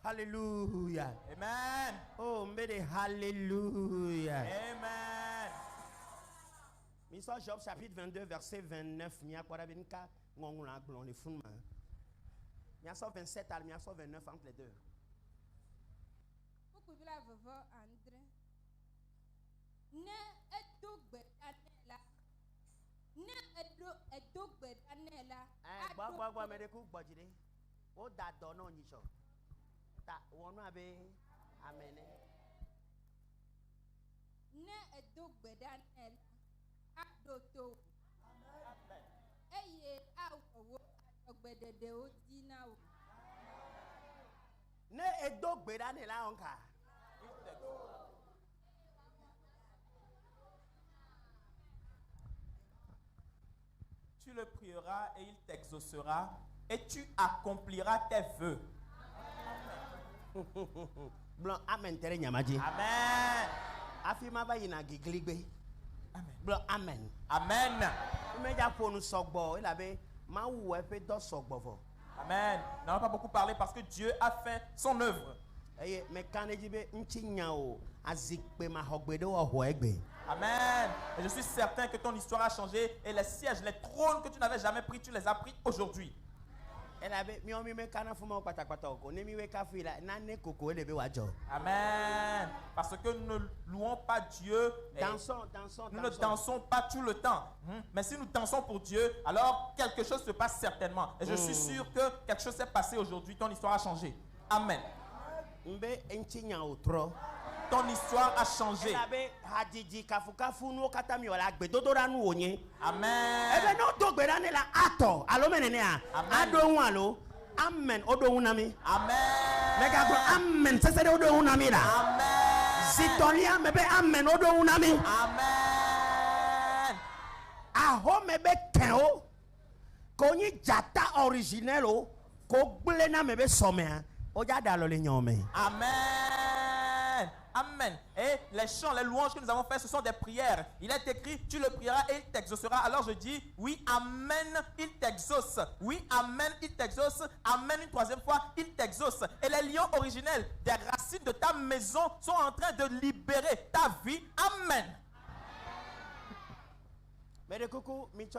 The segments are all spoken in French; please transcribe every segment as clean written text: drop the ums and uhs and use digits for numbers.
Hallelujah. Amen. Oh, mbede hallelujah. Amen. Misal Job chapitre 22 verset 29 nya kwara benka ngongula glon le funma. Nya 27 al nya 29 entre les deux. Ukubila vovo André. Ne edogbe anela. Ne edogbe anela. Gbagba medeku gbojide. O da do no nyiso. Ta wonu abe amene. Ne edogbe anela. Adoto. Amen. Eye awo ogbedede o dina o. Ne edogbe anela onka. Tu le prieras et il t'exaucera et tu accompliras tes vœux. Blanc amen tere nyamaji. Amen. Afima ba yina gigligbe. Amen. Blanc amen. Amen. Meja ponu sogbo ilabe ma wu e pe do sogbo fo. Amen. Nous n'avons pas beaucoup parlé parce que Dieu a fait son œuvre. Eye me kaneji be nchinya o azikpe ma hogbedo o egbe. Amen. Et je suis certain que ton histoire a changé et les sièges, les trônes que tu n'avais jamais pris, tu les as pris aujourd'hui. Elabe mi o mi me kana fuma patakpata ko ne mi we ka fila na ne koko elebe wajo. Amen. Parce que nous ne louons pas Dieu. Nous ne dansons pas tout le temps. Mais si nous dansons pour Dieu, alors quelque chose se passe certainement. Et je suis sûr que quelque chose s'est passé aujourd'hui. Ton histoire a changé. Amen. Mbe enchinya otro. Ton histoire a changé. Elabe hadiji kafukafu no kata mi wala gbedodora nu onye. Amen. Ebe no dogbe dane la ato alo menene a. Ado alo. Amen. Odo unami. Amen. Mega go amen. Sesede odo unami la. Amen. Sitolia mebe amen odo unami. Amen. Aho mebe keo. Konyi jata originel o. Ko gble na mebe somea. Oja dalo le nyome. Amen. Amen. Et les chants, les louanges que nous avons fait, ce sont des prières. Il est écrit, tu le prieras et il t'exaucera. Alors je dis, oui, amen, il t'exauce. Oui, amen, il t'exauce. Amen, une troisième fois, il t'exauce. Et les lions originels des racines de ta maison sont en train de libérer ta vie. Amen. Mais de coucou, Micho,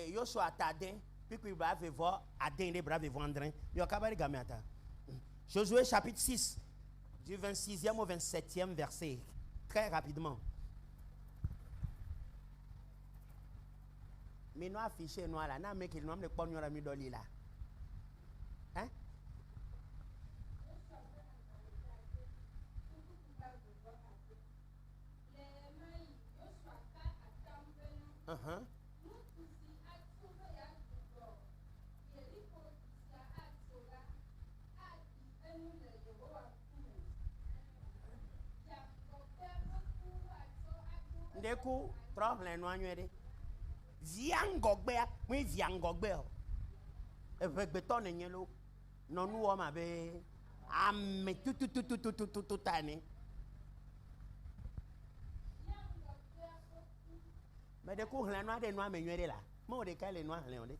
Yoshua Tade, puis qu'il va voir Adin de Brave Vendrin. Il y a Kabari Gamiata. Josué chapitre 6, du 26e au 27e verset. Très rapidement. Mais nous affiché nous là, n'a mais qu'il nous a pas nous mis dans là. Hein? Ndeku problem no anwere viangogbe we viangogbe o evegbeto ne nyelo no nu o ma be ame tututututututu tani me de ku hlan no ade no amenwere la mo de ka le no hlan o de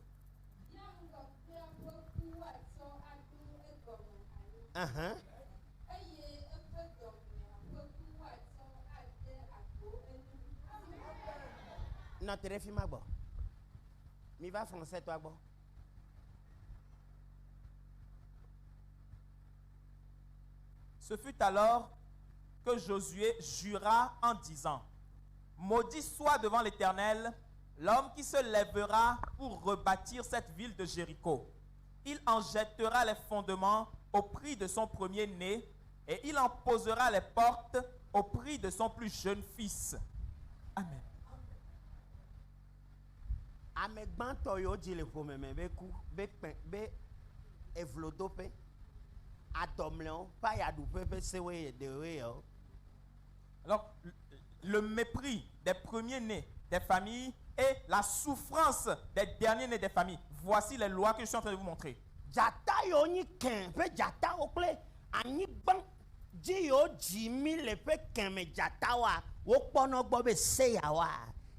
Notre fille m'a bon. Mi va français toi bon. Ce fut alors que Josué jura en disant, maudit soit devant l'Éternel l'homme qui se lèvera pour rebâtir cette ville de Jéricho. Il en jettera les fondements au prix de son premier-né et il en posera les portes au prix de son plus jeune fils. Amen. Amegbanto yo di le pome me be ku be evlodope adomleon pa ya du pepe sewe de yo. Alors le mépris des premiers-nés des familles et la souffrance des derniers-nés des familles. Voici les lois que je suis en train de vous montrer. Jata yo ni ken pe jata ople ani ban di yo jimi le pe ken me jata wa wo pono gbo be se ya wa.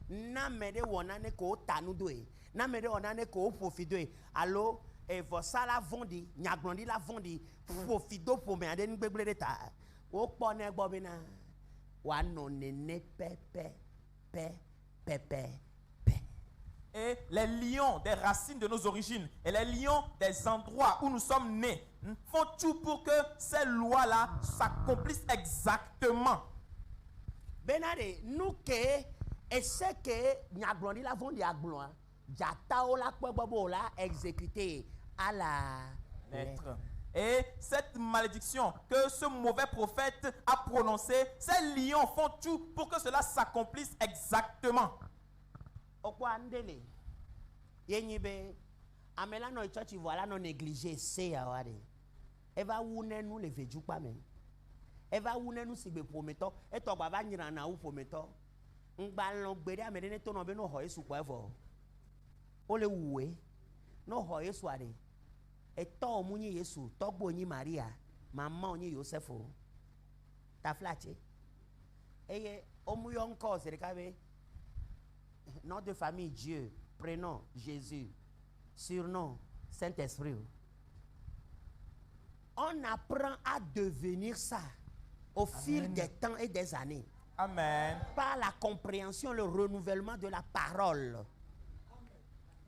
Na mede wonane ko tanudoe na mede wonane ko fofidoe allo et vossa la vondi nyaglondi la vondi profido pour me ade ngbegle de ta o pone gbobina wa no nene pepe pe pepe. Et les lions des racines de nos origines et les lions des endroits où nous sommes nés font tout pour que ces lois-là s'accomplissent exactement. Benade nous que et c'est que nyaglondi la vondi agloa jata o la kpobobo la exécuté à la Lettre. Et cette malédiction que ce mauvais prophète a prononcée, ces lions font tout pour que cela s'accomplisse exactement. Okwa ndele yenyibe amela no church voilà non négligé c'est awade eva wune nous le veju pa men eva wune nous sigbe prometo e to baba nyira na u prometo ngba lo gbere amede ne to no be no ho yesu kwa evo o le wuwe no ho yesu ade e to omunyi yesu to gbo onyi maria mama onyi yosefo ta flache eye omuyo nko serikabe nom de famille Dieu, prénom Jésus, surnom Saint-Esprit. On apprend à devenir ça au fil des temps et des années. Amen. Par la compréhension, le renouvellement de la parole.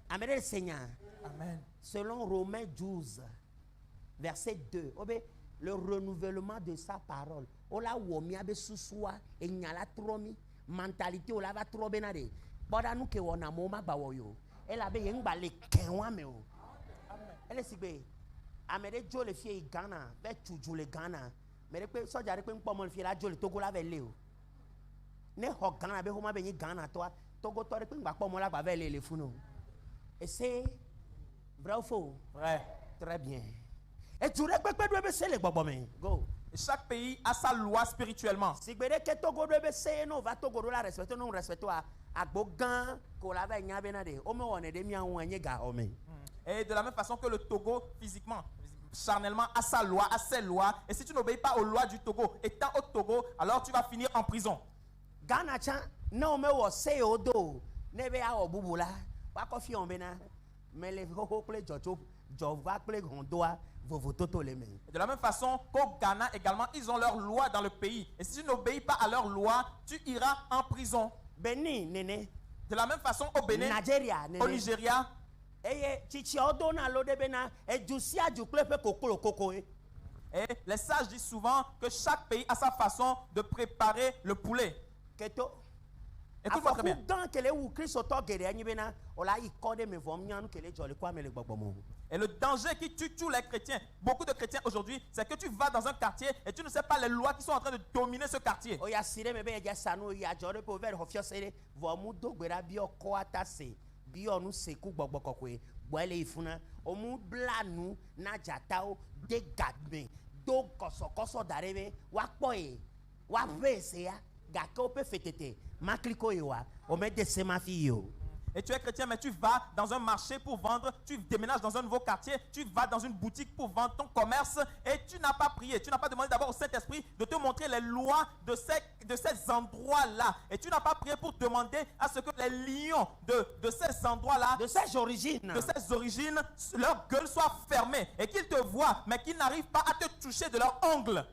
Amen, le Seigneur. Amen. Selon Romains 12, verset 2, le renouvellement de sa parole. Ola womi abe susua e nyala tromi mentalité ola va trop benade. Boda nous que on a moma bawoyo. Elle a bien balé kenwa me o. Elle sigbe. Amere jo le fie Ghana, be tuju le Ghana. Mere pe so jare pe npo mo le fie la jo le Togo la ve le o. Ne ho Ghana be ho ma be ni Ghana to Togo to re pe ngba po mo la gba ve le funo. Et c'est vrai ou faux? Vrai. Très bien. Et tu re pe pe do be se le gbogbo me. Go. Et chaque pays a sa loi spirituellement. Sigbe de ke Togo do be se no va Togo do la respecte no respecte a agbogan ko la va nya benade o me wona de mi anwo anye ga o me. Et de la même façon que le Togo physiquement, charnellement a sa loi, a ses lois, et si tu n'obéis pas aux lois du Togo, étant au Togo, alors tu vas finir en prison. Ghana chan no me wo se odo ne be a obubula wa ko fi on bena me le ho ple jojo jo va ple gondoa vovo toto le me. Et de la même façon qu'au Ghana également, ils ont leurs lois dans le pays. Et si tu n'obéis pas à leurs lois, tu iras en prison. Beni nene. De la même façon au Bénin, Nigeria nene. au Nigeria, Eye chichi odo na lo de bena e jusi aju ple pe kokolo koko e. et les sages disent souvent que chaque pays a sa façon de préparer le poulet. Keto. Écoute-moi très bien. Dans kele wu Christ oto gere anyi bena ola ikode me vom nyanu kele jole kwa mele gbogbomo. Et le danger qui tue tous les chrétiens, beaucoup de chrétiens aujourd'hui, c'est que tu vas dans un quartier et tu ne sais pas les lois qui sont en train de dominer ce quartier. Oya sire me be ya sanu ya jore po ver hofio sere vomu do gbera bi oko atase bi onu seku gbogbokokwe gbele ifuna omu blanu na jatao de gadme do kosokoso darebe wa poe wa pese ya gako pe fetete makliko yewa o me de semafio. Et tu es chrétien, mais tu vas dans un marché pour vendre, tu déménages dans un nouveau quartier, tu vas dans une boutique pour vendre ton commerce et tu n'as pas prié, tu n'as pas demandé d'abord au Saint-Esprit de te montrer les lois de ces endroits-là. Et tu n'as pas prié pour demander à ce que les lions de ces endroits-là, De ces origines. leur gueule soit fermée et qu'ils te voient, mais qu'ils n'arrivent pas à te toucher de leurs ongles.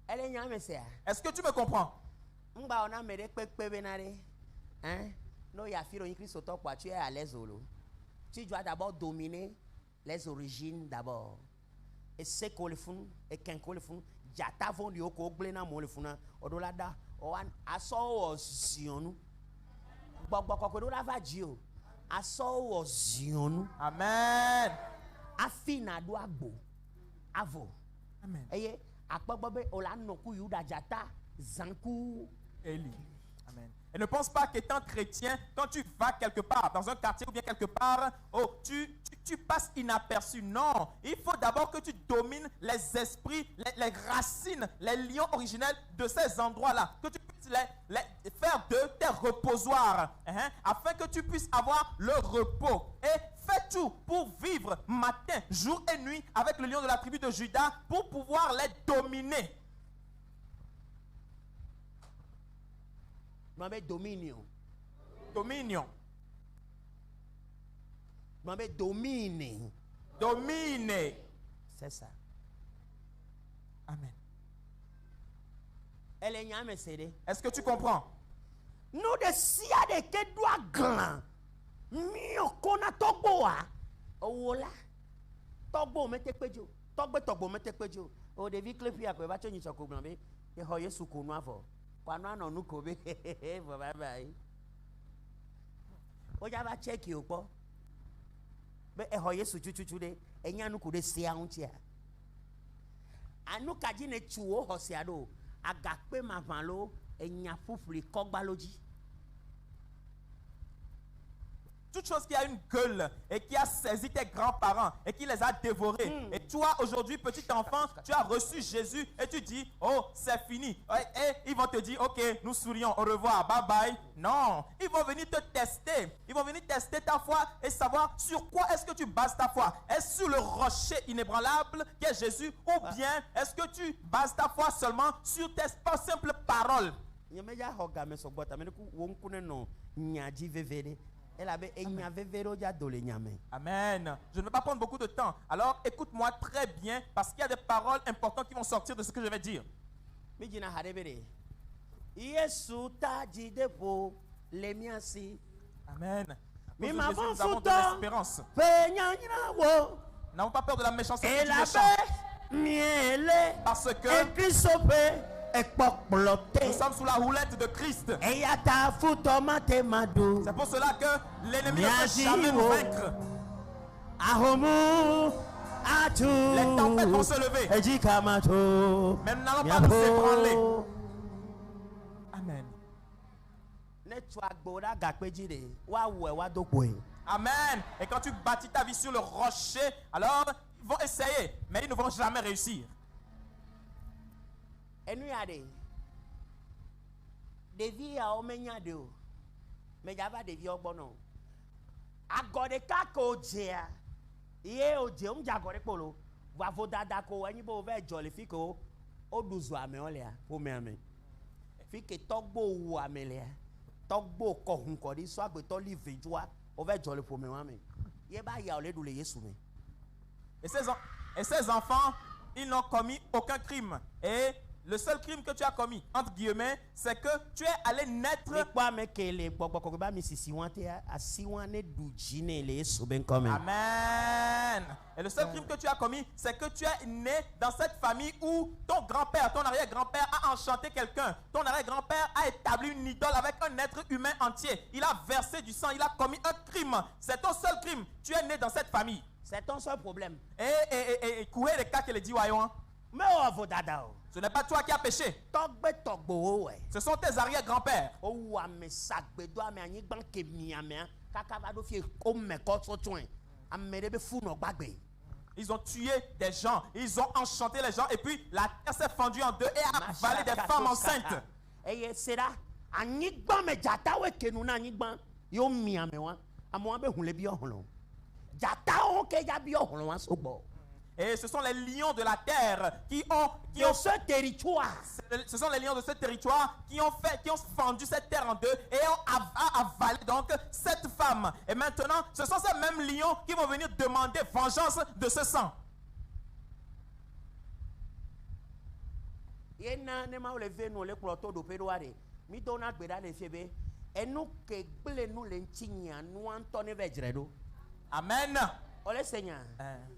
Elle est nyame se. Est-ce que tu me comprends? Ngba ona mere pepe benare. Hein? No ya firo yin Christ oto kwa tu es à l'aise olo. Tu dois d'abord dominer les origines d'abord. Et c'est qu'on le font et qu'un qu'on le font, jata vont lui au glena mo le font odolada o an aso ozionu. Gbogbo kokwe do la va dio. Aso ozionu. Amen. Afina do agbo. Avo. Amen. Eye akpogbobe ola noku yuda jata zanku Eli. Amen. Et ne pense pas qu'étant chrétien, quand tu vas quelque part, dans un quartier ou bien quelque part, oh, tu passes inaperçu. Non, il faut d'abord que tu domines les esprits, les racines, les lions originels de ces endroits-là. Que tu puisses les faire de tes reposoirs, afin que tu puisses avoir le repos. Et fais tout pour vivre matin, jour et nuit avec le lion de la tribu de Juda pour pouvoir les dominer. dominion. Dominion. Gblɔ be domine. Domine. C'est ça. Amen. Elle est nyame sede. Est-ce que tu comprends? Nous de sia de ke doa glan. Mio kona togboa. Owola. Togbo mete pejo. Togbo mete pejo. O devi klepi akwe ba chonyi choko glan be. E ho Yesu ko no afo. Kwa no anu nu ko be. Bye bye. O ja ba check you po. Be e ho Yesu chuchuchu de. Enya nu ko de sia untia. Anu kaji ne chuo hosiado. Agakpe mavalo enya fufuli kogbaloji. Toute chose qui a une gueule et qui a saisi tes grands-parents et qui les a dévorés. Et toi, aujourd'hui, petit enfant, tu as reçu Jésus et tu dis, oh, c'est fini. Et ils vont te dire, ok, nous sourions, au revoir, bye bye. Non, ils vont venir te tester. Ils vont venir tester ta foi et savoir sur quoi est-ce que tu bases ta foi. Est-ce sur le rocher inébranlable qui est Jésus ou bien est-ce que tu bases ta foi seulement sur tes simples paroles? Amen. Je ne vais pas prendre beaucoup de temps. Alors écoute-moi très bien parce qu'il y a des paroles importantes qui vont sortir de ce que je vais dire. Amen. Jésus, nous avons de l'espérance. Nous n'avons pas peur de la méchanceté du méchant. Parce que nous sommes sous la houlette de Christ. C'est pour cela que l'ennemi ne peut jamais nous vaincre. Les tempêtes vont se lever. Mais nous n'allons pas nous ébranler. Amen. Amen. Et quand tu bâtis ta vie sur le rocher, alors ils vont essayer, mais ils ne vont jamais réussir. Enu yade devi a omenya de o me java devi ogbono agode ka ko jea ye o je um jagore polo wa vo dada ko eni bo ve jolly fiko o duzu ame olea o me ame fike togbo wu amelea togbo ko hun ko di so agbe to live jua o ve jolly po me ame ye ba ya ole du le Yesu me. Et ces enfants, ils n'ont commis aucun crime. Et le seul crime que tu as commis, entre guillemets, c'est que tu es allé naître. Amen. Et le seul crime que tu as commis, c'est que tu es né dans cette famille où ton grand-père, ton arrière-grand-père a enchanté quelqu'un. Ton arrière-grand-père a établi une idole avec un être humain entier. Il a versé du sang, il a commis un crime. C'est ton seul crime. Tu es né dans cette famille. C'est ton seul problème. Et courir les cas que les dit voyons. Mais ce n'est pas toi qui as péché. Ce sont tes arrière-grands-pères. Ils ont tué des gens, ils ont enchanté les gens et puis la terre s'est fendue en deux et a avalé des femmes enceintes. Et ce sont les lions de la terre qui ont ce territoire. Ce sont les lions de ce territoire qui ont fendu cette terre en deux et ont avalé donc cette femme. Et maintenant, ce sont ces mêmes lions qui vont venir demander vengeance de ce sang. Amen. Ole Seigneur,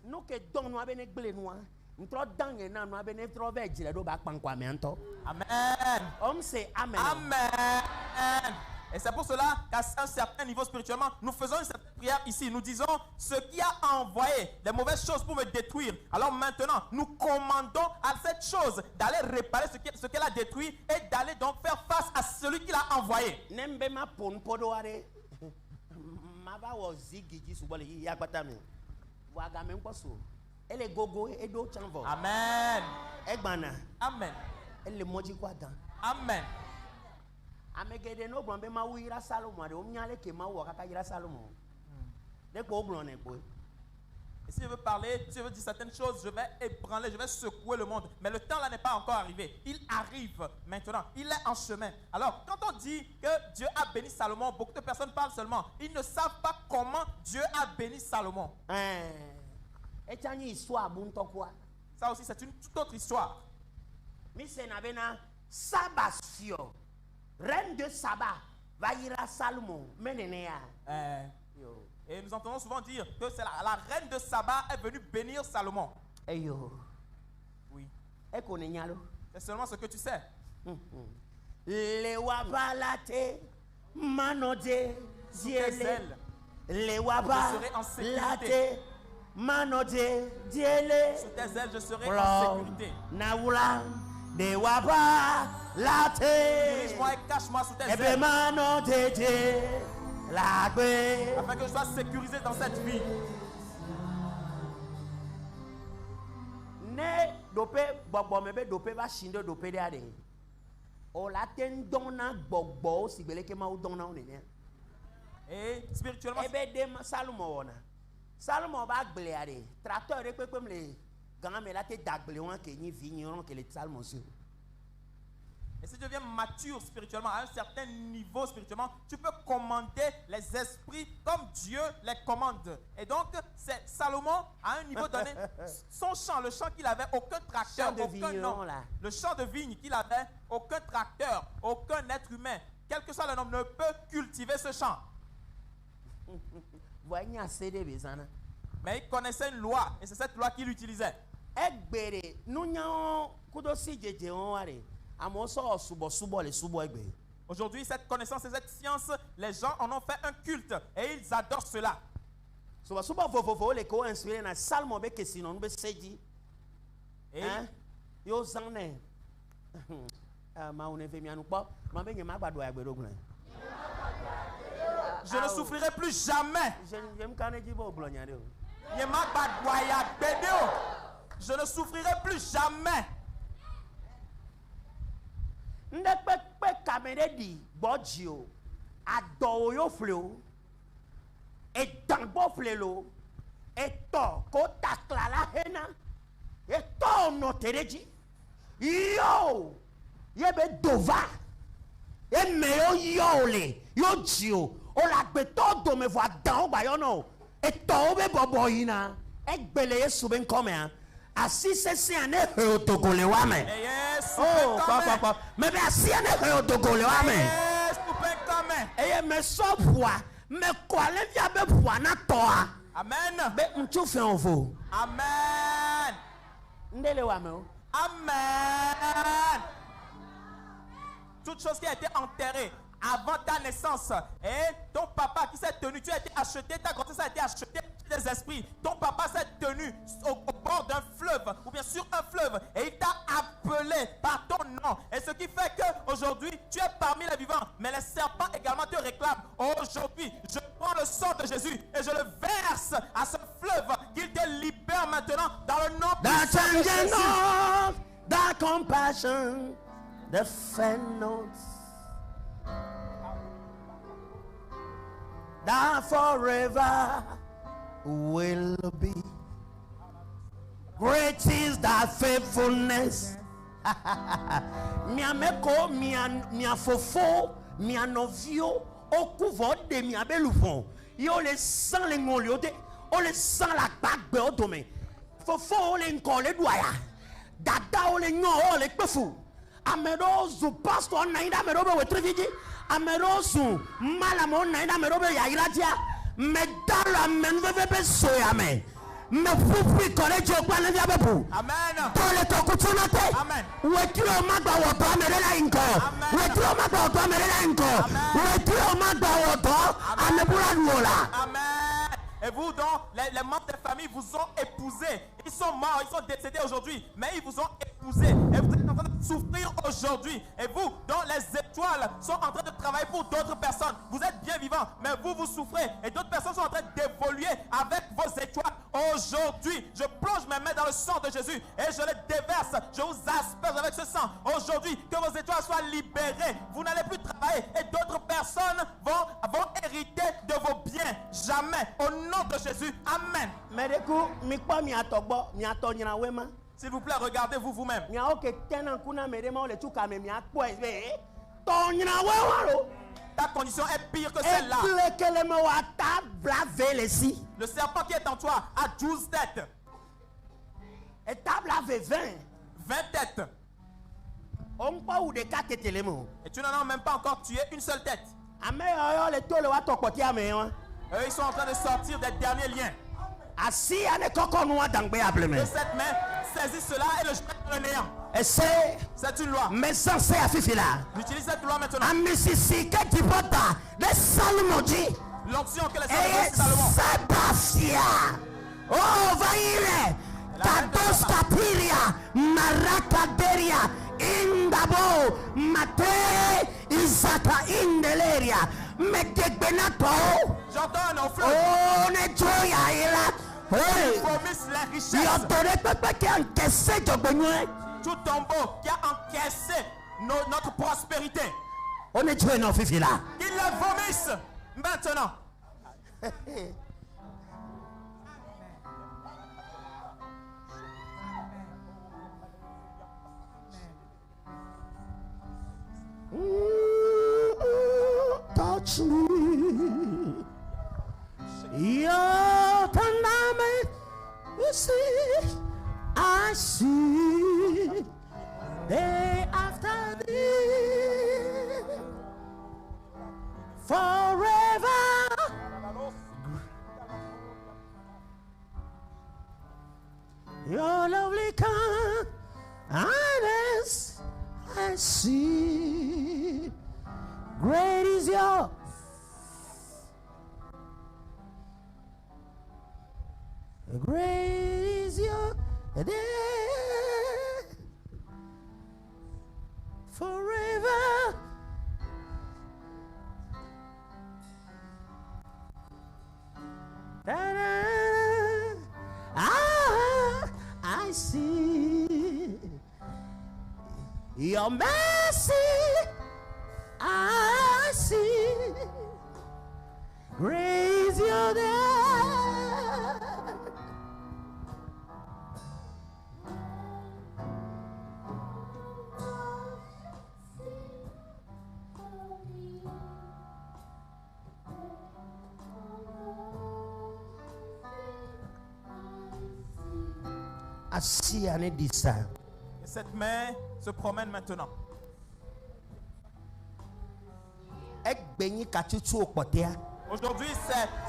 nous que donc nous avons gblé nous, nous trop dangue na nous avons trop vejre do ba pankwa me anto. Amen. On sait amen. Amen. Et c'est pour cela qu'à un certain niveau spirituellement, nous faisons une certaine prière ici. Nous disons, ce qui a envoyé des mauvaises choses pour me détruire. Alors maintenant, nous commandons à cette chose d'aller réparer ce qu'elle a détruit et d'aller donc faire face à celui qui l'a envoyé. Nembe ma pon podoare. Mava wozigi jisubole yakwatame. Wagame mposo. Ele gogo edo chanvo. Amen. Egbana. Amen. Ele moji kwadan. Amen. Amegede no blombe ma wira Salomo de omnyale ke ma wo kaka yira Salomo. De ko oblon ne ko. Et si je veux parler, si je veux dire certaines choses, je vais ébranler, je vais secouer le monde. Mais le temps là n'est pas encore arrivé. Il arrive maintenant. Il est en chemin. Alors, quand on dit que Dieu a béni Salomon, beaucoup de personnes parlent seulement. Ils ne savent pas comment Dieu a béni Salomon. Et tu as une histoire, quoi? Ça aussi, c'est une toute autre histoire. Mais c'est Navena Sabasio, reine de Saba, va ira Salomon, menénéa. Et nous entendons souvent dire que c'est la reine de Saba est venue bénir Salomon. Oui. C'est seulement ce que tu sais. Le wabalate, manode, ziele. Le wabalate, manode, ziele. Sous tes ailes, je serai en sécurité. Naoula, de wabalate. Dirige-moi et cache-moi sous tes ailes. Manode, afin que je sois sécurisé dans cette vie. Ne dope bobo mebe dope va shinde dope de ade. O la ten donna bobo si bele ke ma o donna on ne. Et spirituellement, ebe de Salomon ona. Salomon ba gble ade. Tracteur e pepem le ganga me la te dagle on ke ni vigneron que le Salomon sur. Et si tu deviens mature spirituellement, à un certain niveau spirituellement, tu peux commander les esprits comme Dieu les commande. Et donc, c'est Salomon, à un niveau donné, son champ, le champ qu'il avait, aucun tracteur, aucun nom. Le champ de vigne qu'il avait, aucun tracteur, aucun être humain, quel que soit le nom, ne peut cultiver ce champ. Mais il connaissait une loi, et c'est cette loi qu'il utilisait. Aujourd'hui, cette connaissance et cette science, les gens en ont fait un culte et ils adorent cela. Je ne souffrirai plus jamais. Je ne souffrirai plus jamais. Ndekpekpe kamere di bodio adowo yo fleo edanbo flelo eto ko takla la hena eto no tereji yo yebe dova emeyo yole yo jio o la gbe to do me vo adan o gba yo no eto o be bobo yina egbele yesu ben come asi sesi ane he otokole wa me. Oh, papa. Mais asi ane he otokole wa me. Eye me so poa, me kwale via be poa na toa. Amen. Be ntu fe onfo. Amen. Ndele wa me o. Amen. Toute chose qui a été enterrée avant ta naissance, et ton papa qui s'est tenu, tu as été acheté, ta grossesse a été achetée des esprits. Ton papa s'est tenu au bord d'un fleuve ou bien sur un fleuve et il t'a appelé par ton nom. Et ce qui fait qu'aujourd'hui tu es parmi les vivants, mais les serpents également te réclament. Aujourd'hui, je prends le sang de Jésus et je le verse à ce fleuve qu'il te libère maintenant dans le nom puissant de Jésus. That compassion, the fairness, that forever will be. Great is thy faithfulness. Mia meko, mia fofo, mia novio, okuvo de mia belufon. Yo le sang le ngoliote, o le sang la bagbe o dome. Fofo o le nkole douaya. Dada o le nyon o le kpefu. Amedo zu pastor naida merobe wetreviji. Amedo zu malamo naida merobe ya ilatia. Medala menvebe soyame. Me fupi college okwane vya bebu. Amen. Tole to kutunate. Amen. Wetiro magba woto amerela inko. Wetiro magba woto amerela inko. Wetiro magba woto amebula nuola. Amen. Et vous, donc, les membres des familles vous ont épousé. Ils sont morts, ils sont décédés aujourd'hui, mais ils vous ont épousé. Et vous êtes en train de souffrir aujourd'hui. Et vous, dont les étoiles sont en train de travailler pour d'autres personnes. Vous êtes bien vivants, mais vous souffrez. Et d'autres personnes sont en train d'évoluer avec vos étoiles. Aujourd'hui, je plonge mes mains dans le sang de Jésus et je les déverse. Je vous asperge avec ce sang. Aujourd'hui, que vos étoiles soient libérées. Vous n'allez plus travailler et d'autres personnes vont hériter de vos biens. Jamais. Au nom de Jésus. Amen. Mais du coup, mi pas mi atogbo, mi atonyina wema. S'il vous plaît, regardez-vous vous-même. Mi a oke tena kuna merema le tuka me mi akpo ebe. Tonyina wema lo. Ta condition est pire que celle-là. Le serpent qui est en toi a 12 têtes. Et table avait 20. 20 têtes. Et tu n'en as même pas encore tué une seule tête. Eux, ils sont en train de sortir des derniers liens. De cette main, saisis cela et le jette dans le néant. C'est une loi. J'utilise cette loi maintenant. L'onction que les saints de Salomon. Oh, vaire! Tados Kapiria, Maracaderia, Indabo, Mate, Isaka Indeleria, Mekebenato. J'entends un enflure. Oh, Nejoya, il promise les richesses. Tout tombeau qui a encaissé notre prospérité. On est tué, non, Fifi là. Qu'il les vomisse maintenant. Touch me. Your tenderness, you see, I see. Day after day, forever. Your lovely kindness, I see. Great is your great is your day. Forever. I see your mercy. I see. Raise your day. Assis à Nédissa. Et cette main se promène maintenant. Aujourd'hui,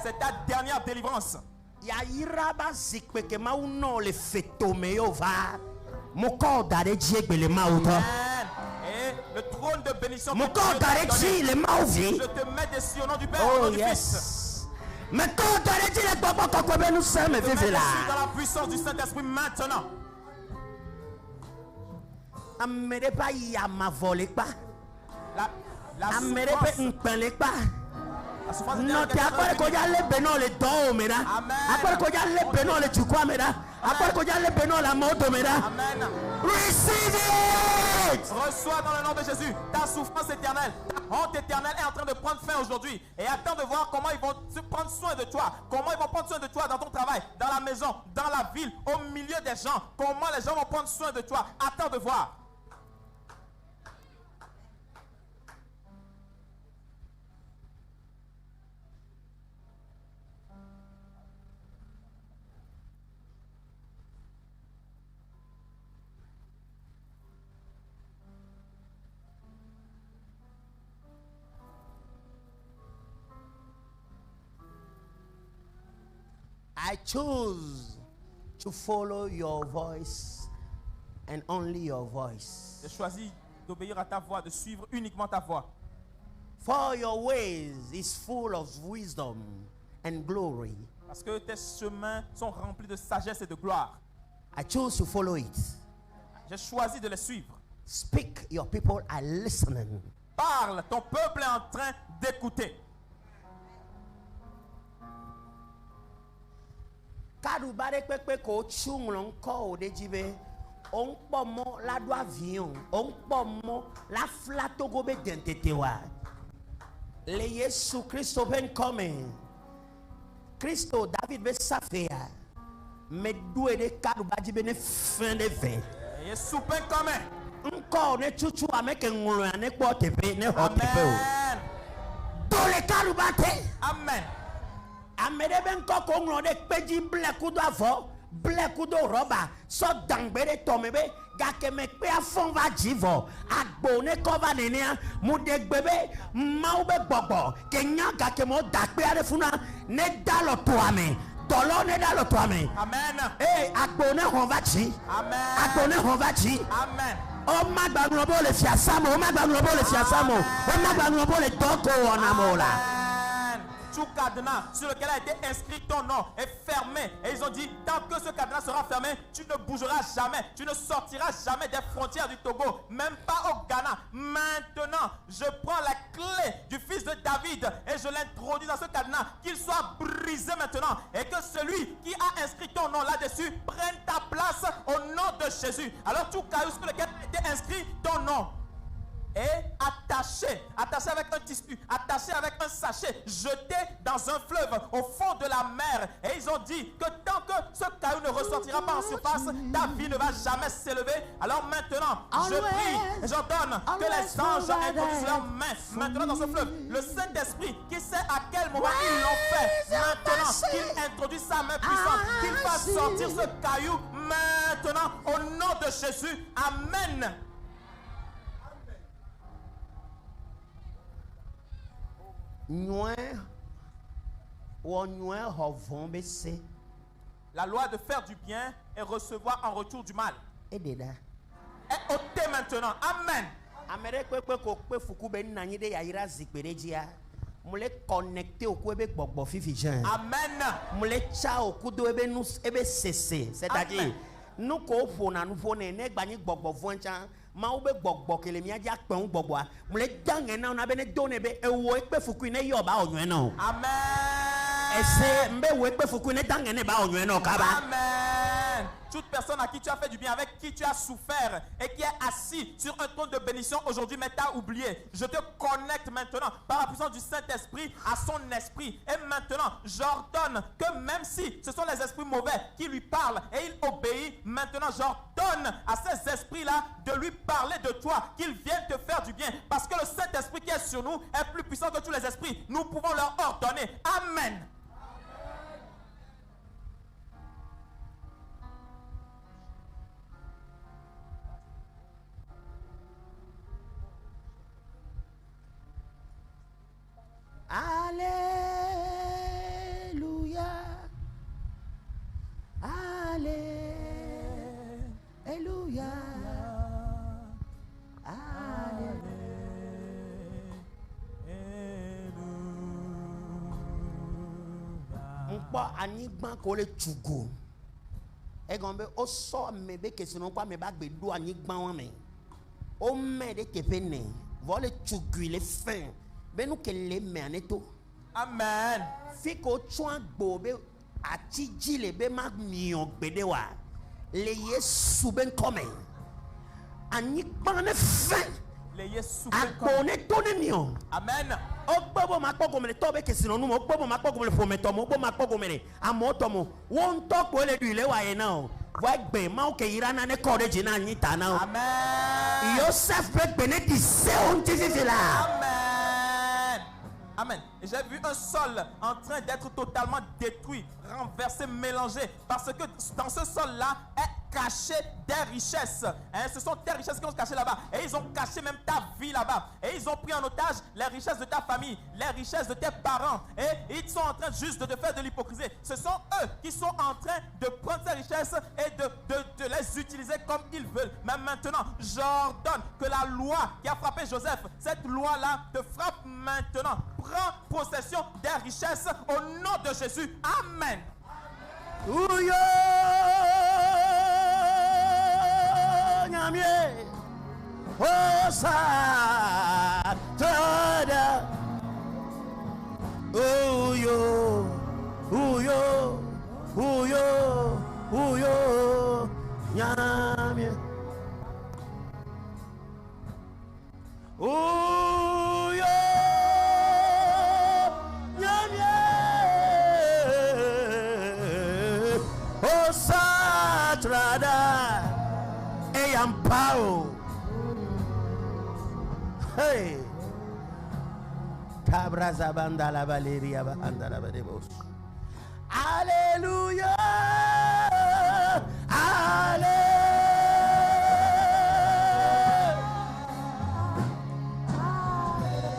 c'est ta dernière délivrance. Amen. Et le trône de bénédiction. Je te mets dessus au nom du Père, au nom du Fils. Mais quand on a dit les papas quand nous sommes vivants là. Dans la puissance du Saint-Esprit maintenant. Amere pas y a ma volé pas. La souffrance. Non, tu as pas le coja le bénon le don mera. Après le coja le bénon le tukwa mera. Après le coja le bénon la moto mera. Amen. Receive it. Reçois dans le nom de Jésus ta souffrance éternelle. Ta honte éternelle est en train de prendre fin aujourd'hui. Et attends de voir comment ils vont se prendre soin de toi. Comment ils vont prendre soin de toi dans ton travail, dans la maison, dans la ville, au milieu des gens. Comment les gens vont prendre soin de toi. Attends de voir. I choose to follow your voice and only your voice. J'ai choisi d'obéir à ta voix, de suivre uniquement ta voix. For your ways is full of wisdom and glory. Parce que tes chemins sont remplis de sagesse et de gloire. I choose to follow it. J'ai choisi de les suivre. Speak, your people are listening. Parle, ton peuple est en train d'écouter. Kadubare pepe ko chunglo nko de jibe. On pomo la do avion. On pomo la flato gobe dentetewa. Le Yesu Christo ben come. Christo David be safea. Me doué de kaduba jibe ne fin de vie. Yesu ben come. Encore ne chuchu avec un ngolo ne potepe ne hotepe. Amen. Tous les kadubate. Amen. Amede ben koko ngolo de peji bleku do avo, bleku do roba, so dangbere tomebe, gake me pe afon va jivo, agbo ne kova nenia, mu de gbebe, ma ube gbogbo, kenya gake mo dakpe ade funa, ne dalo toame. Dolo ne dalo toame. Amen. Eh, agbo ne honvachi. Amen. Agbo ne honvachi. Amen. Oh ma bagnobo le fiasamo, oh ma bagnobo le fiasamo, oh ma bagnobo le toko onamola. Tout cadenas sur lequel a été inscrit ton nom est fermé. Et ils ont dit, tant que ce cadenas sera fermé, tu ne bougeras jamais. Tu ne sortiras jamais des frontières du Togo, même pas au Ghana. Maintenant, je prends la clé du fils de David et je l'introduis dans ce cadenas. Qu'il soit brisé maintenant. Et que celui qui a inscrit ton nom là-dessus prenne ta place au nom de Jésus. Alors tout caillou sur lequel a été inscrit ton nom et attaché avec un tissu, attaché avec un sachet, jeté dans un fleuve au fond de la mer. Et ils ont dit que tant que ce caillou ne ressortira pas en surface, ta vie ne va jamais s'élever. Alors maintenant, je prie et j'ordonne que les anges introduisent leurs mains maintenant dans ce fleuve. Le Saint-Esprit qui sait à quel moment ils l'ont fait, maintenant qu'il introduise sa main puissante, qu'il fasse sortir ce caillou maintenant au nom de Jésus. Amen. La loi de faire du bien et recevoir en retour du mal est ôtée maintenant. Amen. Amen. C'est-à-dire, nous ma ube gbogbo kele mi aja pe un gbogbo a mo le dange na na be ne do ne be ewo ekpe fuku ne yo ba onwe na Amen. Ese mbe wo ekpe fuku ne dange ne ba onwe na ka ba. Amen. Toute personne à qui tu as fait du bien, avec qui tu as souffert et qui est assis sur un trône de bénédiction aujourd'hui, mais t'as oublié. Je te connecte maintenant par la puissance du Saint-Esprit à son esprit. Et maintenant, j'ordonne que même si ce sont les esprits mauvais qui lui parlent et il obéit, maintenant j'ordonne à ces esprits-là de lui parler de toi, qu'ils viennent te faire du bien. Parce que le Saint-Esprit qui est sur nous est plus puissant que tous les esprits. Nous pouvons leur ordonner. Amen. Alléluia. Alléluia. Mpa anigban ko le tugo. E gombe o so me be kesino pa me ba gbe do anigban wan me. O me de tepene. Vo le tugu le fin. Ben nous qu'elle meneto. Amen. Fiko chouan bobe atiji le be mag mion bedewa. Le Yesu ben come. Anik bane fin. Le Yesu ben come. Akone tone mion. Amen. Ogbobo makpoko mele tobe kesino nu mo ogbobo makpoko mele prometo mo ogbobo makpoko mele amoto mo won to ko le du ile wa ye na o. Wa gbe ma o ke irana ne courage na nyita na o. Amen. Yosef be benedise on tifi la. Amen. Amen. Et j'ai vu un sol en train d'être totalement détruit, renversé, mélangé, parce que dans ce sol-là est caché des richesses. Hein, ce sont tes richesses qui ont caché là-bas. Et ils ont caché même ta vie là-bas. Et ils ont pris en otage les richesses de ta famille, les richesses de tes parents. Et ils sont en train juste de te faire de l'hypocrisie. Ce sont eux qui sont en train de prendre ces richesses et de les utiliser comme ils veulent. Mais maintenant, j'ordonne que la loi qui a frappé Joseph, cette loi-là te frappe maintenant. Prends possession des richesses au nom de Jésus. Amen. Ouyo nyamie osa tada ouyo ouyo ouyo Nyamie. Oh yo. Nyamie. Oh satrada. Eyampao. Hey. Cabraza banda la Valeria banda la Badebos. Alléluia.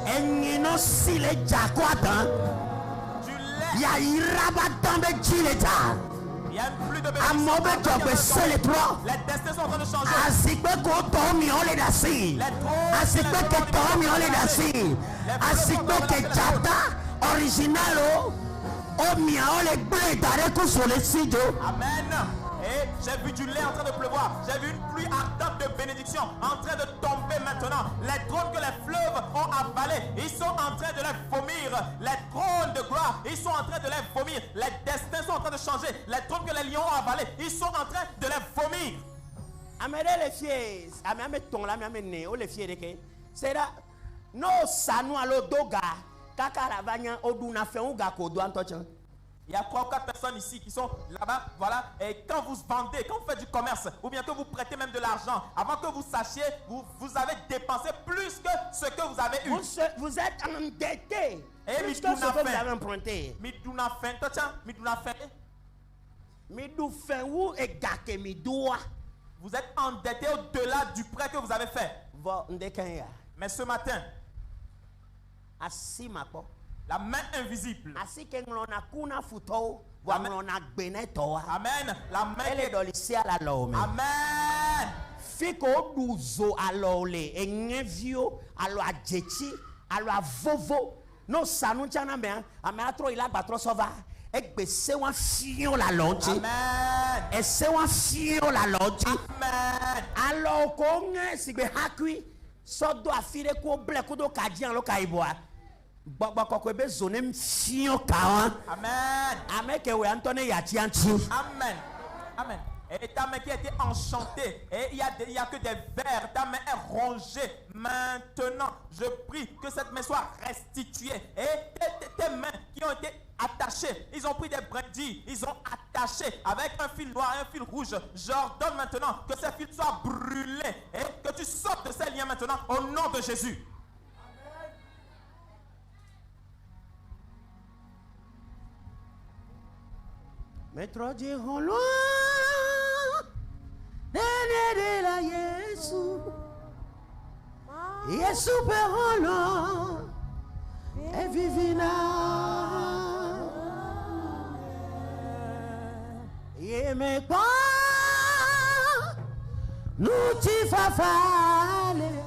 Enino sile jaquata. Du lait. Ya iraba dambe chileta. Il n'y a plus de A mauvais job c'est les trois. Les destins sont en train de changer. Asikpe ko tomi ole dasi. Asikpe ke tomi ole dasi. Asikpe ke chata originalo. Omi ole ble dare ko sole sijo. Amen. Et j'ai vu du lait en train de pleuvoir. J'ai vu une pluie ardente de bénédiction en train de tomber maintenant. Les trônes que les fleuves ont avalés, ils sont en train de les vomir. Les trônes de gloire, ils sont en train de les vomir. Les destins sont en train de changer. Les trônes que les lions ont avalés, ils sont en train de les vomir. Amere le fies, ame ton la ame ne o le fie de ke. Sera no sanu alo doga kakara vanya oduna fe unga ko do antochan. Il y a 3 ou 4 personnes ici qui sont là-bas, voilà. Et quand vous vendez, quand vous faites du commerce, ou bien que vous prêtez même de l'argent, avant que vous sachiez, vous avez dépensé plus que ce que vous avez eu. Vous êtes endetté. Et Plus que ce que vous avez emprunté. Miduna fin, toi miduna fin. Midou fin ou et gake midoua. Vous êtes endetté au-delà du prêt que vous avez fait. Mais ce matin, Asi mapo. la main invisible. Asi ke nglona kuna futo. Amen. Nglona benetoa. Amen. La main Elle est qui... dans le la lome. Amen. Fiko douzo alole. Envio alo adjechi. Alo avovo. No sanu chana me. Ame atro ila batro sova. Ekbe se wan fion la lonchi. Amen. E se wan fion la lonchi. Amen. Alors qu'on sigbe hakui. Sodo afire ko ble kudo kajian lo kaiboa. Baba ko be zone mfion kawan. Amen. Ameke we Antone yachianchi. Amen. Amen. Et ta main qui a été enchantée, et il y a que des vers, ta main est rongée. Maintenant, je prie que cette main soit restituée. Et tes mains qui ont été attachées, ils ont pris des brindilles, ils ont attaché avec un fil noir et un fil rouge. J'ordonne maintenant que ces fils soient brûlés et que tu sortes de ces liens maintenant au nom de Jésus. Metro di holo. De la Yesu. Yesu pe holo. E vivina. Ye me pa. Nuti fafale.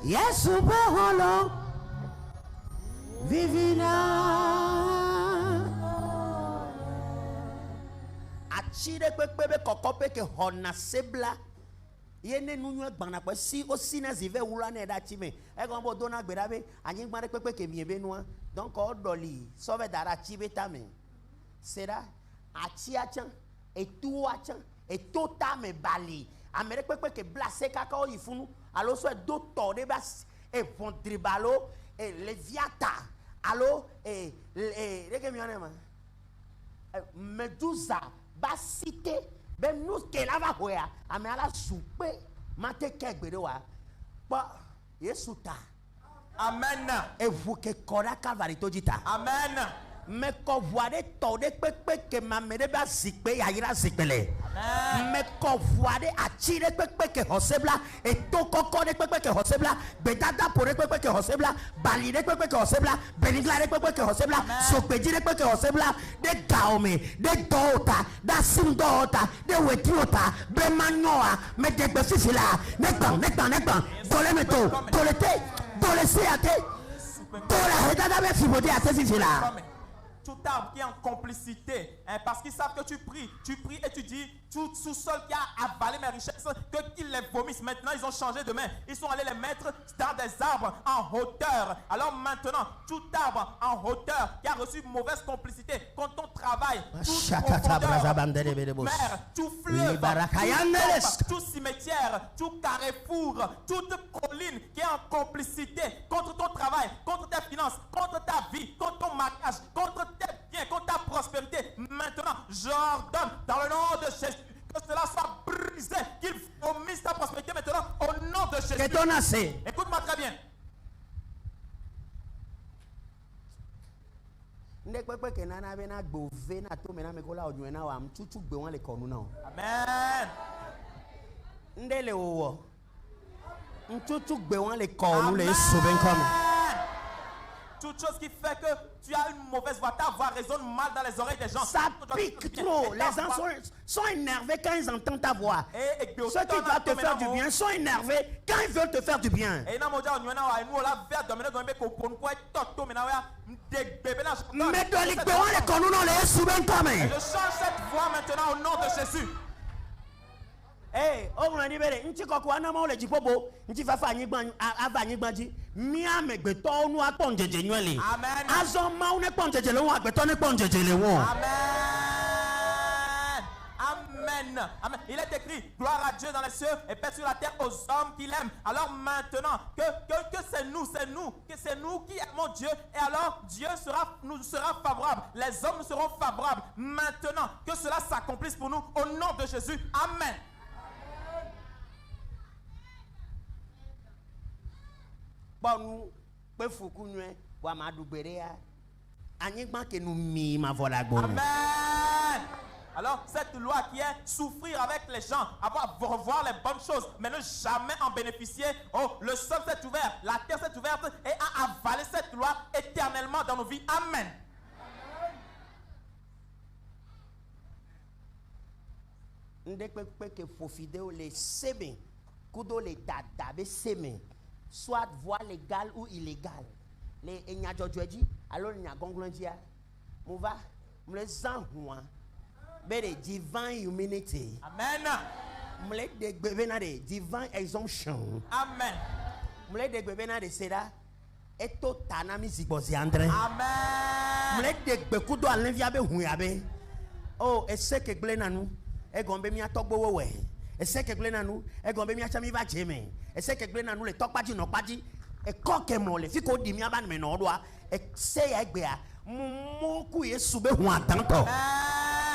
Yesu pe holo. Vivina. Achire pepe kokope ke hona sebla yene nunyu gbana pe si o si na zive wura na da chime e gon bo dona gbera be anyi gbare pepe ke miebe nua donc o doli so ve dara chibe tame sera achi achan e tu achan e tota me bali amere pepe ke blase kaka o ifunu alo so e do to de ba e vondribalo e leviata alo reke mi onema Medusa ba cité ben nous que la va hoya ame ala soupe mate kegbere wa pa yesuta Amen. e vous que kora calvary to jita Amen. me ko voade to de pepe ke mamede ba zikpe ya ira zikpele me ko voade achire pepe ke hosebla e to koko de pepe ke hosebla bedada por de pepe ke hosebla bali de pepe ke hosebla benigla de pepe ke hosebla sopeji de pepe ke hosebla de gaome de dota da sim dota de wetrota be manyoa me de be fifila nekban dole me to dole te dole se ate dole hedada be fibode ate fifila tout arbre qui est en complicité, hein, parce qu'ils savent que tu pries et tu dis, tout sous-sol qui a avalé mes richesses, qu'ils les vomissent. Maintenant, ils ont changé de main. Ils sont allés les mettre dans des arbres en hauteur. Alors maintenant, tout arbre en hauteur qui a reçu mauvaise complicité contre ton travail, toute profondeur, toute mer, tout fleuve, tout cimetière, tout carrefour, toute colline qui est en complicité contre ton travail, contre tes finances, contre ta vie, contre ton mariage, contre tes biens, contre ta prospérité. Maintenant, j'ordonne dans le nom de Jésus que cela soit brisé, qu'il vomisse ta prospérité maintenant au nom de Jésus. Écoute-moi très bien. Amen. Toute chose qui fait que tu as une mauvaise voix, ta voix résonne mal dans les oreilles des gens. Ça pique trop. Les gens sont énervés quand ils entendent ta voix. Ceux qui doivent te faire du bien sont énervés quand ils veulent te faire du bien. Mais je change cette voix maintenant au nom de Jésus. Hey, oh on dit bele, nti koko anama le jipobo, nti fafa anyigban ava anyigbanji, mi amegbeto onu aponjeje nwele. Amen. Azon ma une ponjeje le won agbeto ni ponjeje le won. Amen. Amen. Amen. Il est écrit, gloire à Dieu dans les cieux et paix sur la terre aux hommes qu'il aime. Alors maintenant, que c'est nous qui aimons Dieu. Et alors, Dieu nous sera favorable. Les hommes nous seront favorables. Maintenant, que cela s'accomplisse pour nous au nom de Jésus. Amen. Bon, nous foukou nous wa madoubere ya. Anyigban ke nous mi ma vola bon. Amen. Alors, cette loi qui est souffrir avec les gens, revoir les bonnes choses, mais ne jamais en bénéficier. Oh, le sol s'est ouvert, la terre s'est ouverte et a avalé cette loi éternellement dans nos vies. Amen. Ndekpe ke fofideo les seme, kudo les dadabe seme, soit voie légale ou illégale. Les enyadjodjedi, alors nyagonglondia, mouva, mle zanhouan. Be divine humility. Amen. Mle de gbevena de divine exemption. Amen. Mle de gbevena de seda eto tanami zigbozi andre. Amen. Mle de gbekudo alenvia be huyabe. Oh, ese ke glena nu e gombe mi atogbo wewe. Ese ke glena nu e gombe mi achami va jeme. Ese ke glena nu le tokpaji no paji e koke mo le fiko di mi aban me no doa e se ya gbea mu ku Yesu be hu atanto.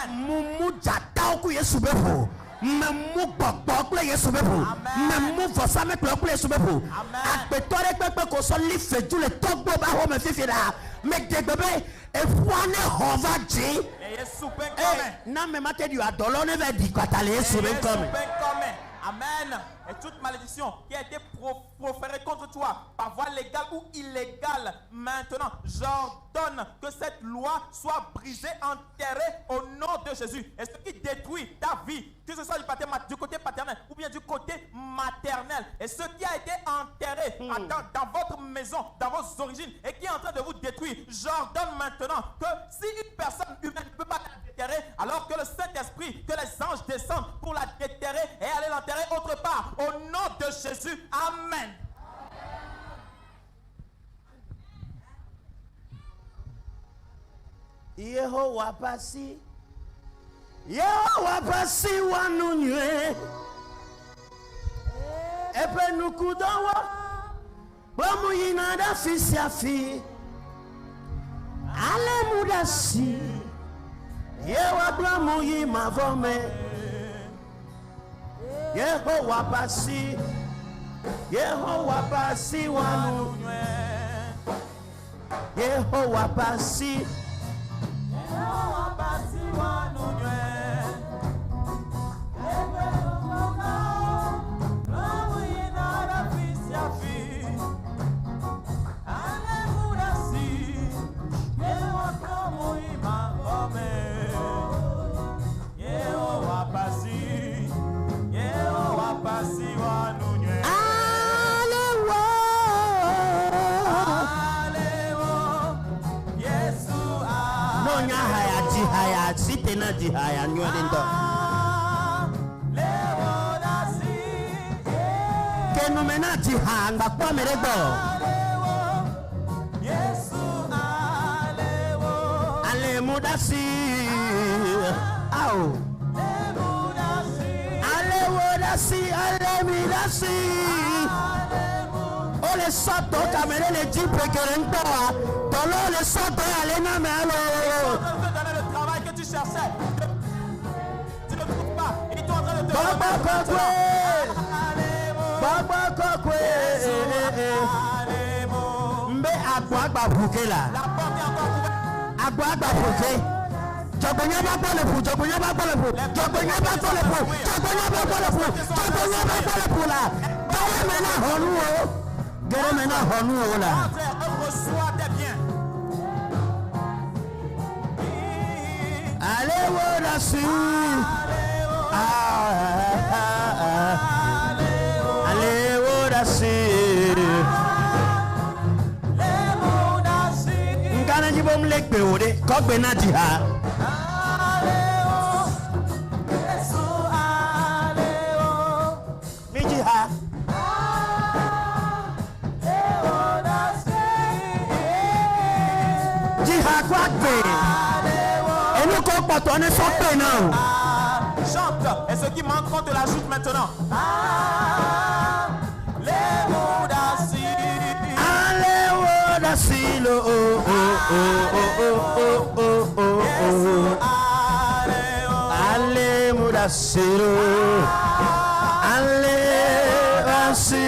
Mumu jata oku Yesu befo. Memu gbogbo kle Yesu befo. Memu vosame kle Yesu befo. Apetore pepe ko so li feju le togbo ba ho me fifira. Me degbebe e fuane hova ji. Yesu ben come. Na me mate du adolo ne ve di kwatale Yesu ben come. Amen. Et toute malédiction qui a été proférée contre toi par voie légale ou illégale, maintenant, j'ordonne que cette loi soit brisée, enterrée au nom de Jésus. Et ce qui détruit ta vie, que ce soit du côté paternel ou bien du côté maternel, et ce qui a été enterré dans votre maison, dans vos origines, et qui est en train de vous détruire, j'ordonne maintenant que si une personne humaine ne peut pas la déterrer, alors que le Saint-Esprit, que les anges descendent pour la déterrer et aller l'enterrer autre part. Au nom de Jésus, Amen. Yehowa pasi wanunye epe nukudawa bomu yinada fisiafi ale mudasi yewa blamu yimavome Yehowa pasi wanunye Yehowa pasi wanunye na di haya nyodinto. Kenumena di hanga kwa merego. Ale mudasi. Au. Ale mudasi, ale midasi. Ole soto kamere le jipe kerentoa. Tolo le soto alena melo. Le travail que tu cherchais, tu ne trouves pas. Il est en train de te Baba kokwe. Baba kokwe. Mbe agba bukela. La porte est encore ouverte. Agba buke. Jogonya ba bolefu, jogonya ba bolefu. Jogonya ba bolefu. Jogonya ba bolefu. Jogonya ba bolefu la. Gere mena honu o. Gere mena honu o la. Entre, reçois tes biens. Ale wo la si. Ale wo la si. Ngana jibom lekpe ode, kokbe na di ha. Mi di ha. Di ha kwakbe. Enu ko poto ne sokpe na. Chante. Et ceux qui manqueront te l'ajoutent maintenant. Ale wo la si lo oh oh oh oh oh oh oh oh. Ale mudasiru, ale wasi,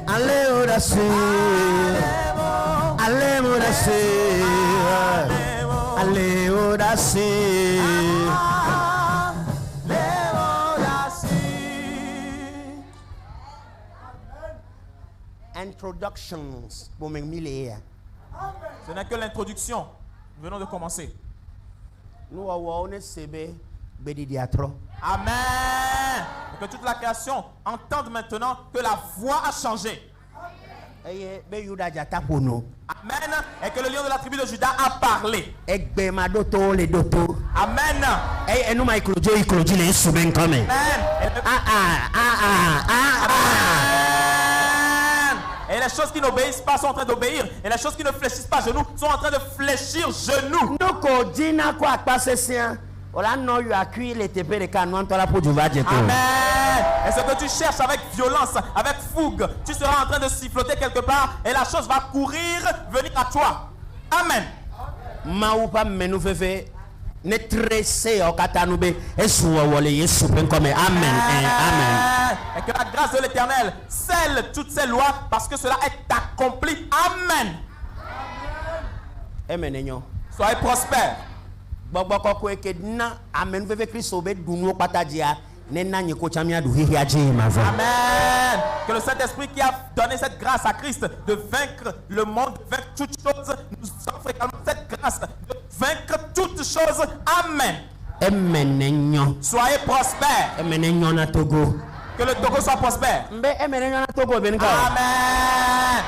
ale mudasi, ale mudasi, ale mudasi. Introductions, bon mais Ce n'est que l'introduction. Nous venons de commencer. nous avons un CB bédidiatro. Amen. Et que toute la création entende maintenant que la voix a changé. Eye be Yuda jata pono. Amen. Et que le lion de la tribu de Judas a parlé. Egbe ma doto le doto. Amen. Ey enu ma ikloji le suben kame. Amen. Et les choses qui n'obéissent pas sont en train d'obéir. Et les choses qui ne fléchissent pas genoux sont en train de fléchir genoux. Ndoko dina kwa pasesien. Ola no yu akui le tepe de kanou antola po juva jeto. Amen. Et ce que tu cherches avec violence, avec fougue, tu seras en train de siffloter quelque part et la chose va courir, venir à toi. Amen. Ma ou pa menu fefe ne tresse o katanube esu wole yesu pen comme amen. Amen. Et que la grâce de l'Éternel scelle toutes ces lois parce que cela est accompli. Amen. Amen enyo. Soyez prospères. Gbogbo koko eke na amen fefe Kristo be dunu patadia ne na nyeko chamia du hihi aje maza. Amen. Que le Saint-Esprit qui a donné cette grâce à Christ de vaincre le monde, de vaincre toutes choses, nous offre également cette grâce de vaincre toutes choses. Amen. Amen enyo. Soyez prospères. Amen enyo na Togo. Que le Togo soit prospère. Mbe amen enyo na Togo ben ka. Amen.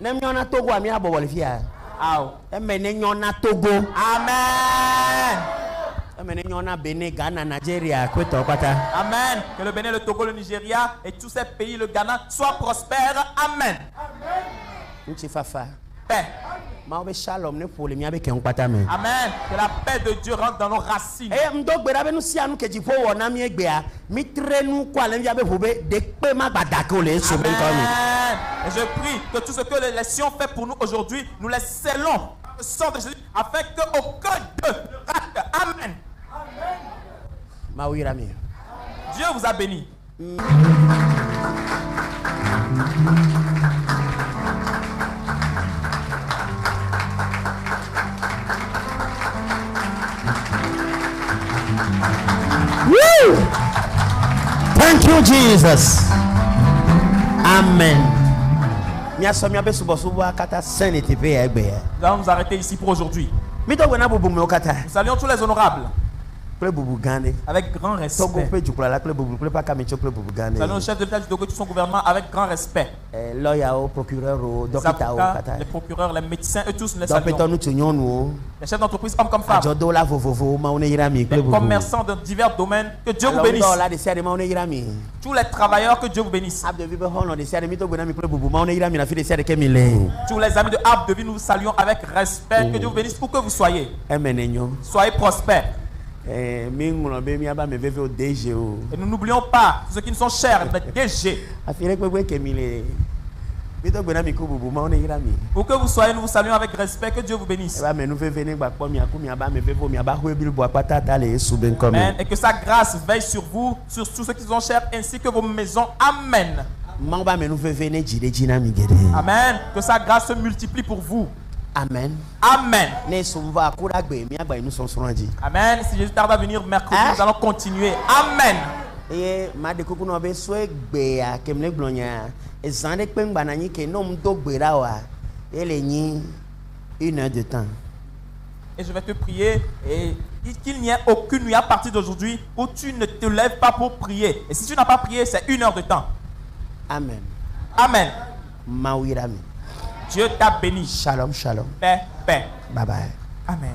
Nem enyo na Togo ami abo wole fia. Aou. Amen enyo na Togo. Amen. Amen enyo na Benin, Ghana, Nigeria, kweto kwata. Amen. Que le Bénin, le Togo, le Nigeria et tous ces pays, le Ghana, soient prospères. Amen. Nchi fafa. Paix. Ma obe shalom ne pole mi abe ken kwata me. Amen. Que la paix de Dieu rentre dans nos racines. Mdo gbera be nu si anu keji po wona mi egbea. Mi trenu kwa le mi abe hobe de pe ma gbadake o le so ben ko mi. Amen. Et je prie que tout ce que les Sions fait pour nous aujourd'hui, nous les scellons dans le sang de Jésus afin qu'aucun d'eux ne rate. Amen. Ma wira mi. Dieu vous a béni. Woo! Thank you, Jesus. Amen. Mia so mia be subo subo akata sen etepe egbe. Nous allons nous arrêter ici pour aujourd'hui. Mi to wena bubu me okata. Nous saluons tous les honorables. kple bubu gã ɖe. avec grand Togo respect. ƒe dukplɔla kple bubu kple pakametsɔ kple bubu gã Nous allons le ɖe. chef de l'État du Togo et tout son gouvernement avec grand respect. Lɔyawo, procureur, Les dɔkitawo avocats, katã. les procureurs, les médecins, eux tous, nous les saluons. Dɔkitɔ ŋutsu nyɔnuwo. Les chefs d'entreprise, hommes comme femmes. Adzɔdɔwɔla vovovowo mawo ne yra mi kple Les bubu. commerçants de divers domaines. Que Dieu vous bénisse. Alɔdɔwɔla ɖe sia ɖe mawo ne yra mi. Tous les travailleurs, que Dieu vous bénisse. Abdevi ƒe xɔlɔ ɖe sia ɖe mi do gbe na mi kple bubu mawo ne yra mi le afi ɖe sia ɖe ke mi le. Tous les amis de Arbre de Vie, nous vous saluons avec respect. Que Dieu vous bénisse où que vous soyez. Eme ne nyo. Soyez prospères. Mi ŋlɔ be miaba ame veve o DG o. Et nous n'oublions pas ceux qui nous sont chers, les DG. Afi ɖe kpekpe ke mi le. Mi do gbe na mi ku bubu mawo ne yra mi. Où que vous soyez, nous vous saluons avec respect. Que Dieu vous bénisse. Eba me nu veve ne gba kpɔ miaku miaba ame veve o miaba hoe blibo akpata ta le Yesu be ŋkɔ me. Amen. Et que sa grâce veille sur vous, sur tous ceux qui sont chers, ainsi que vos maisons. Amen. Mawu ba me nu veve ne dzi ɖe dzi na mi geɖe. Amen. Que sa grâce se multiplie pour vous. Amen. Amen. Ne sum va ku ɖa gbe miagba yi nusɔsrɔ̃a dzi. Amen. Si Jésus tarde à venir mercredi, Hein? nous allons continuer. Amen. Eye ma ɖe kuku nɔ be soe gbea kem ne gblɔ nya ezã ɖe kpe ŋgba na nyi ke ne mu do gbe ɖa oa ele nyi 1 heure de temps. Et je vais te prier et qu'il n'y ait aucune nuit à partir d'aujourd'hui où tu ne te lèves pas pour prier. Et si tu n'as pas prié, c'est 1 heure de temps. Amen. Amen. Mawu yra mi. Dieu t'a béni. Shalom, shalom. Paix, paix. Bye bye. Amen.